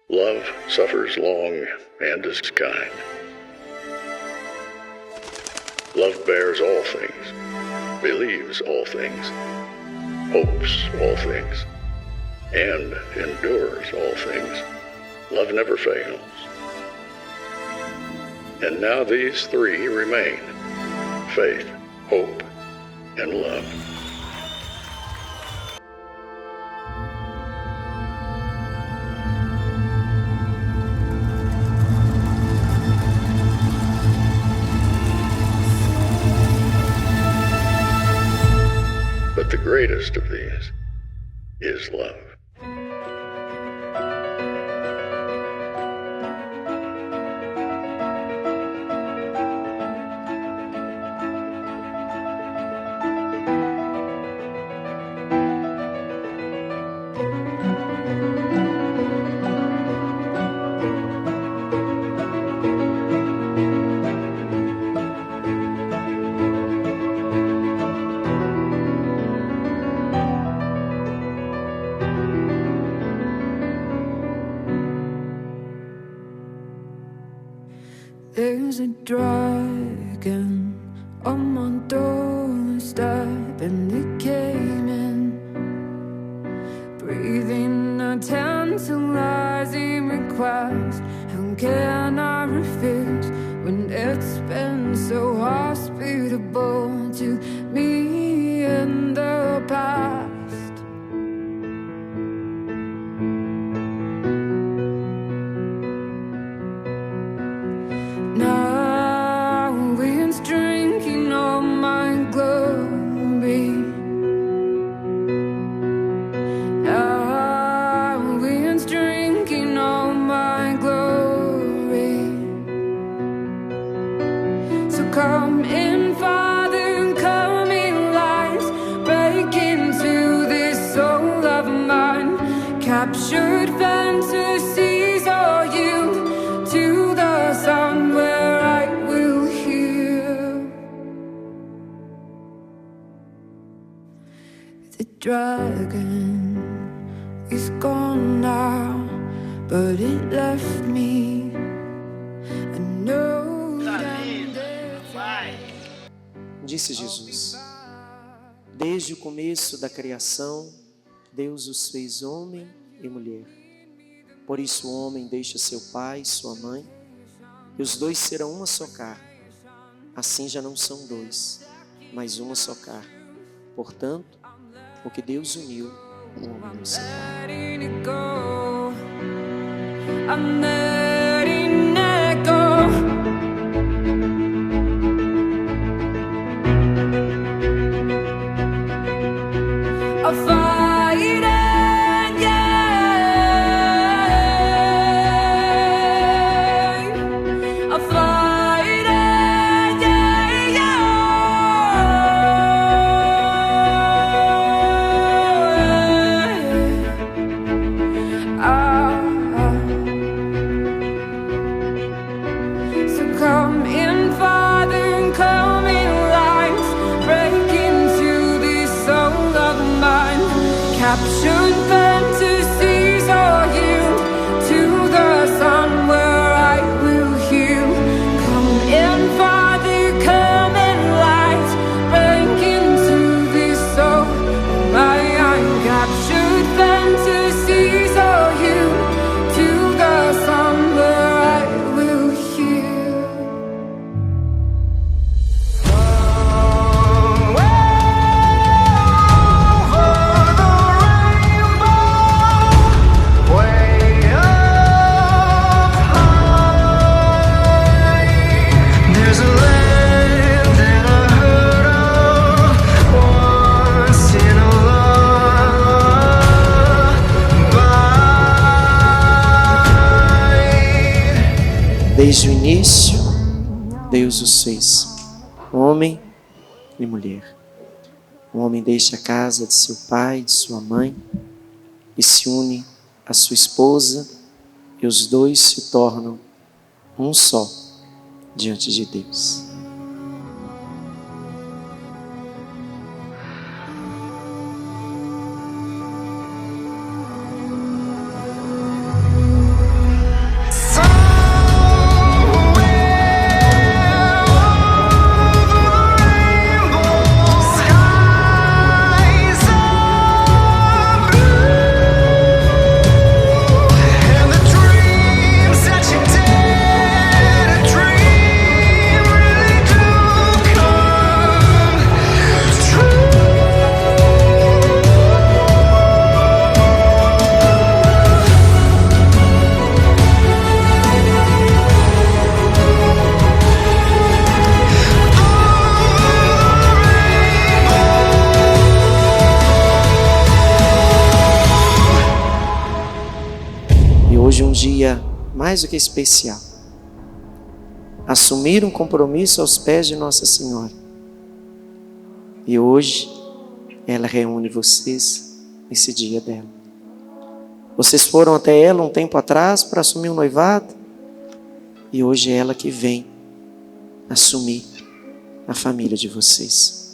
Love suffers long and is kind. Love bears all things, believes all things, hopes all things, and endures all things. Love never fails. And now these three remain: faith, hope, and love. But the greatest of these is love. There's a dragon on my doorstep, and it came in, breathing a tantalizing request. How can I refuse when it's been so hospitable to me in the past? Now it's drinking all my glory. Now it's drinking all my glory. So come in, Father, come in, light, break into this soul of mine. Captured fantasies are you to the sun where I will hear. The dragon is gone now, but it left me a note. Disse Jesus: desde o começo da criação, Deus os fez homem e mulher. Por isso o homem deixa seu pai e sua mãe, e os dois serão uma só carne. Assim já não são dois, mas uma só carne. Portanto, o que Deus uniu, o homem não separa. I'm letting it go. I'll fight it, yeah. I'll fight it, yeah, So come in, Father, come in, light, break into this soul of mine. Captured fantasies are you to the sun where I will heal. Come in, Father, come in, light, break into this soul of mine. Captured fantasies are you to the sun where I will heal. Desde o início, Deus os fez, homem e mulher. O homem deixa a casa de seu pai e de sua mãe e se une à sua esposa, e os dois se tornam um só diante de Deus. E hoje um dia mais do que especial. Assumir um compromisso aos pés de Nossa Senhora. E hoje ela reúne vocês nesse dia dela. Vocês foram até ela um tempo atrás para assumir um noivado. E hoje é ela que vem assumir a família de vocês.